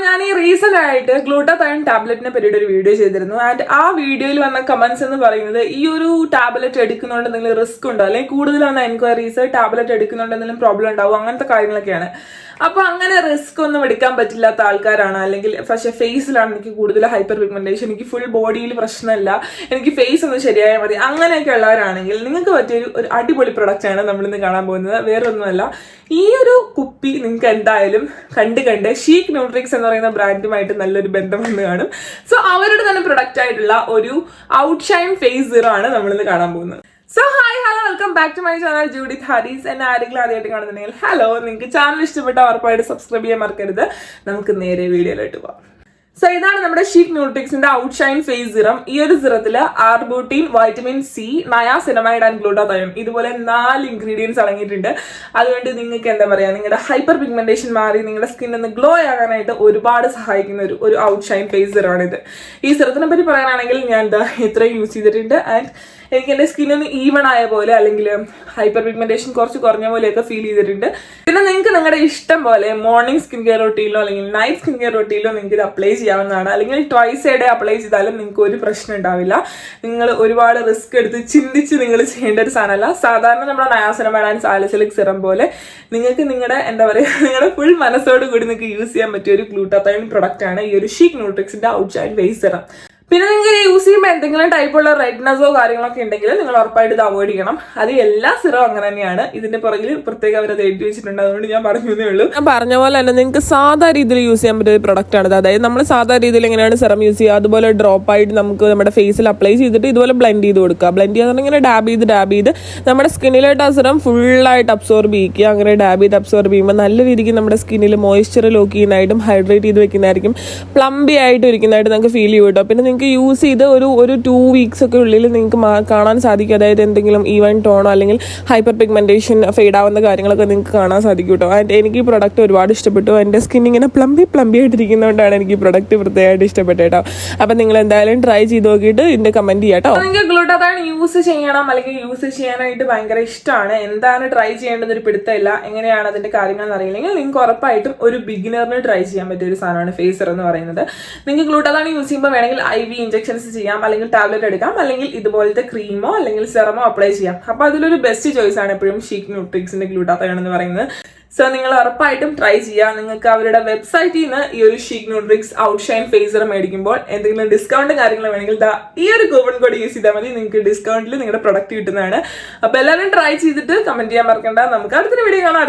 ഞാൻ ഈ റീസെന്റ് ആയിട്ട് ഗ്ലൂട്ടാതയോൺ ടാബ്ലറ്റിനെ പറ്റിയിട്ട് ഒരു വീഡിയോ ചെയ്തിരുന്നു. ആൻഡ് ആ വീഡിയോയിൽ വന്ന കമന്റ്സ് എന്ന് പറയുന്നത് ഈ ഒരു ടാബ്ലറ്റ് എടുക്കുന്നതുകൊണ്ട് എന്തെങ്കിലും റിസ്ക് ഉണ്ടോ, അല്ലെങ്കിൽ കൂടുതൽ വന്ന എൻക്വയറീസ് ടാബ്ലറ്റ് എടുക്കുന്നതുകൊണ്ട് എന്തെങ്കിലും പ്രോബ്ലം ഉണ്ടാവും, അങ്ങനത്തെ കാര്യങ്ങളൊക്കെയാണ്. അപ്പൊ അങ്ങനെ റിസ്ക് ഒന്നും എടുക്കാൻ പറ്റില്ലാത്ത ആൾക്കാരാണ്, അല്ലെങ്കിൽ പക്ഷെ ഫേസിലാണ് എനിക്ക് കൂടുതൽ ഹൈപ്പർ പിഗ്മെന്റേഷൻ, എനിക്ക് ഫുൾ ബോഡിയിൽ പ്രശ്നമില്ല, എനിക്ക് ഫേസ് ഒന്ന് ശരിയായാൽ മതി, അങ്ങനെയൊക്കെ ഉള്ളവരാണെങ്കിൽ നിങ്ങൾക്ക് പറ്റിയൊരു ഒരു അടിപൊളി പ്രൊഡക്റ്റ് ആണ് നമ്മളിന്ന് കാണാൻ പോകുന്നത്. വേറെ ഒന്നുമല്ല, ഈ ഒരു കുപ്പി നിങ്ങൾക്ക് എന്തായാലും കണ്ട് ഷീക്ക് ന്യൂട്രിക്സ് എന്ന് പറയുന്ന ബ്രാൻഡുമായിട്ട് നല്ലൊരു ബന്ധം വന്ന് കാണും. സോ അവരുടെ തന്നെ പ്രൊഡക്റ്റ് ആയിട്ടുള്ള ഒരു ഔട്ട്ഷൈൻ ഫേസ് സീറോ ആണ് നമ്മളിന്ന് കാണാൻ പോകുന്നത്. So hi hello, welcome back to my channel Judith Harris. എന്നെ ആരെങ്കിലും ആദ്യമായിട്ട് കാണുന്നുണ്ടെങ്കിൽ ഹലോ, നിങ്ങൾക്ക് ചാനൽ ഇഷ്ടപ്പെട്ട ഉറപ്പായിട്ട് സബ്സ്ക്രൈബ് ചെയ്യാൻ മറക്കരുത്. നമുക്ക് നേരെ വീഡിയോയിലോട്ട് പോകാം. സോ ഇതാണ് നമ്മുടെ ഷീക്ക് ന്യൂട്രിക്സിന്റെ ഔട്ട്ഷൈൻ ഫേസ് സിറം. ഈ ഒരു സിറത്തിൽ arbutin, vitamin C, niacinamide and glutathione ഇതുപോലെ 4 ഇൻഗ്രീഡിയൻസ് അടങ്ങിയിട്ടുണ്ട്. അതുകൊണ്ട് നിങ്ങൾക്ക് എന്താ പറയാ, നിങ്ങളുടെ ഹൈപ്പർ പിഗ്മെന്റേഷൻ മാറി നിങ്ങളുടെ സ്കിൻ ഒന്ന് ഗ്ലോ ആകാനായിട്ട് ഒരുപാട് സഹായിക്കുന്ന ഒരു ഔട്ട്ഷൈൻ ഫേസ് സിറമാണിത്. ഈ സിറത്തിനെ പറ്റി പറയാനാണെങ്കിൽ ഞാൻ എന്താ ഇത്രയും യൂസ് ചെയ്തിട്ടുണ്ട്. ആൻഡ് എനിക്ക് എൻ്റെ സ്കിന്നിന് ഈവൺ ആയ പോലെ, അല്ലെങ്കിൽ ഹൈപ്പർ പിഗ്മെന്റേഷൻ കുറച്ച് കുറഞ്ഞ പോലെയൊക്കെ ഫീൽ ചെയ്തിട്ടുണ്ട്. പിന്നെ നിങ്ങൾക്ക് നിങ്ങളുടെ ഇഷ്ടം പോലെ മോർണിംഗ് സ്കിൻ കെയർ റൊട്ടീനിലോ അല്ലെങ്കിൽ നൈറ്റ് സ്കിൻ കെയർ റൊട്ടീനിലോ നിങ്ങൾക്ക് ഇത് അപ്ലൈ ചെയ്യാവുന്നതാണ്. അല്ലെങ്കിൽ ട്വൈസ് എ ഡേ അപ്ലൈ ചെയ്താലും നിങ്ങൾക്ക് ഒരു പ്രശ്നം ഉണ്ടാവില്ല. നിങ്ങൾ ഒരുപാട് റിസ്ക് എടുത്ത് ചിന്തിച്ച് നിങ്ങൾ ചെയ്യേണ്ട ഒരു സാധനമല്ല. സാധാരണ നമ്മുടെ നയാസിനമൈഡ് ആൻഡ് സാലിസിലിക് സിറം പോലെ നിങ്ങൾക്ക് നിങ്ങളുടെ എന്താ പറയുക, നിങ്ങളുടെ ഫുൾ മനസ്സോട് കൂടി നിങ്ങൾക്ക് യൂസ് ചെയ്യാൻ പറ്റിയ ഒരു ഗ്ലൂട്ടാതയോൺ പ്രൊഡക്റ്റ് ആണ് ഈ ഒരു ഷീക്ക് ന്യൂട്രിക്സിന്റെ ഔട്ട്ഷൈൻ ഫേസ് സിറം. പിന്നെ നിങ്ങൾക്ക് യൂസ് ചെയ്യുമ്പോൾ എന്തെങ്കിലും ടൈപ്പുള്ള റെഡ്നെസ്സോ കാര്യങ്ങളൊക്കെ ഉണ്ടെങ്കിൽ നിങ്ങൾ ഉറപ്പായിട്ട് ഇത് അവോയ്ഡ് ചെയ്യണം. അത് എല്ലാ സിറം അങ്ങനെ തന്നെയാണ്. ഇതിന്റെ പുറകിൽ പ്രത്യേകം അവരത് എഴുതി വെച്ചിട്ടുണ്ട്, അതുകൊണ്ട് ഞാൻ പറഞ്ഞതേ ഉള്ളൂ. ഞാൻ പറഞ്ഞ പോലെ തന്നെ നിങ്ങൾക്ക് സാധാ രീതിയിൽ യൂസ് ചെയ്യാൻ പറ്റിയ ഒരു പ്രൊഡക്റ്റ് ആണ്. അതായത് നമ്മൾ സാധാ രീതിയിൽ എങ്ങനെയാണ് സിറം യൂസ് ചെയ്യുക, അതുപോലെ ഡ്രോപ്പ് ആയിട്ട് നമുക്ക് നമ്മുടെ ഫേസിൽ അപ്ലൈ ചെയ്തിട്ട് ഇതുപോലെ ബ്ലെൻഡ് ചെയ്ത് കൊടുക്കുക. ബ്ലെൻഡ് ചെയ്യാൻ ഇങ്ങനെ ഡാബ് ചെയ്ത് നമ്മുടെ സ്കിന്നിലായിട്ട് ആ സിറം ഫുള്ളായിട്ട് അബ്സോർബ് ചെയ്യിക്കുക. അങ്ങനെ ഡാബ് ചെയ്ത് അബ്സോർബ് ചെയ്യുമ്പോൾ നല്ല രീതിക്ക് നമ്മുടെ സ്കിന്നിൽ മോയ്സ്ചർ ലോക്ക് ചെയ്യുന്നതായിട്ടും ഹൈഡ്രേറ്റ് ചെയ്ത് വെക്കുന്നതായിരിക്കും പ്ലംബി ആയിട്ട് ഇരിക്കുന്നതായിട്ട് നമുക്ക് ഫീൽ ചെയ്യും കേട്ടോ. പിന്നെ നിങ്ങൾക്ക് യൂസ് ചെയ്ത് ഒരു 2 വീക്സ് ഒക്കെ ഉള്ളിൽ നിങ്ങൾക്ക് കാണാൻ സാധിക്കും. അതായത് എന്തെങ്കിലും ഈവൻ ടോണോ അല്ലെങ്കിൽ ഹൈപ്പർ പിഗ്മെന്റേഷൻ ഫെയ്ഡ് ആവുന്ന കാര്യങ്ങളൊക്കെ നിങ്ങൾക്ക് കാണാൻ സാധിക്കും കേട്ടോ. ആൻഡ് എനിക്ക് ഈ പ്രൊഡക്റ്റ് ഒരുപാട് ഇഷ്ടപ്പെട്ടു. എൻ്റെ സ്കിൻ ഇങ്ങനെ പ്ലംബി ആയിട്ടിരിക്കുന്നതുകൊണ്ടാണ് എനിക്ക് ഈ പ്രൊഡക്റ്റ് പ്രത്യേകമായിട്ട് ഇഷ്ടപ്പെട്ടത് കേട്ടോ. അപ്പം നിങ്ങൾ എന്തായാലും ട്രൈ ചെയ്ത് നോക്കിയിട്ട് ഇതിന്റെ കമന്റ് ചെയ്യാം കേട്ടോ. നിങ്ങൾക്ക് ഗ്ലൂട്ടാതയോൺ യൂസ് ചെയ്യണം അല്ലെങ്കിൽ യൂസ് ചെയ്യാനായിട്ട് ഭയങ്കര ഇഷ്ടമാണ്, എന്താണ് ട്രൈ ചെയ്യേണ്ടത് ഒരു പിടുത്തമില്ല, എങ്ങനെയാണ് അതിന്റെ കാര്യങ്ങൾ അറിയില്ലെങ്കിൽ നിങ്ങൾക്ക് ഉറപ്പായിട്ടും ഒരു ബിഗിനറിന് ട്രൈ ചെയ്യാൻ പറ്റിയ ഒരു സാധനമാണ് ഫേസർ എന്ന് പറയുന്നത്. നിങ്ങൾക്ക് ഗ്ലൂട്ടാതയോൺ യൂസ് ചെയ്യുമ്പോൾ വേണമെങ്കിൽ IV ഇഞ്ചക്ഷൻസ് ചെയ്യാം, അല്ലെങ്കിൽ ടാബ്ലറ്റ് എടുക്കാം, അല്ലെങ്കിൽ ഇതുപോലത്തെ ക്രീമോ അല്ലെങ്കിൽ സെറമോ അപ്ലൈ ചെയ്യാം. അപ്പൊ അതിലൊരു ബെസ്റ്റ് ചോയ്സ് ആണ് എപ്പോഴും ഷീക്ക് ന്യൂട്രിക്സിന്റെ ഗ്ലൂട്ടാതയോൺ എന്ന് പറയുന്നത്. സോ നിങ്ങൾ ഉറപ്പായിട്ടും ട്രൈ ചെയ്യുക. നിങ്ങൾക്ക് അവരുടെ വെബ്സൈറ്റിൽ നിന്ന് ഈ ഒരു ഷീക്ക് ന്യൂട്രിക്സ് ഔട്ട്ഷൈൻ ഫേസ് സിറം മേടിക്കുമ്പോൾ എന്തെങ്കിലും ഡിസ്കൗണ്ടും കാര്യങ്ങളും വേണമെങ്കിൽ ഈ ഒരു കൂപ്പൺ കോഡ് യൂസ് ചെയ്താൽ മതി, നിങ്ങൾക്ക് ഡിസ്കൗണ്ടിൽ നിങ്ങളുടെ പ്രൊഡക്റ്റ് കിട്ടുന്നതാണ്. അപ്പൊ എല്ലാവരും ട്രൈ ചെയ്തിട്ട് കമന്റ് ചെയ്യാൻ മറക്കണ്ട. നമുക്ക് അടുത്തൊരു വീഡിയോ കാണാം.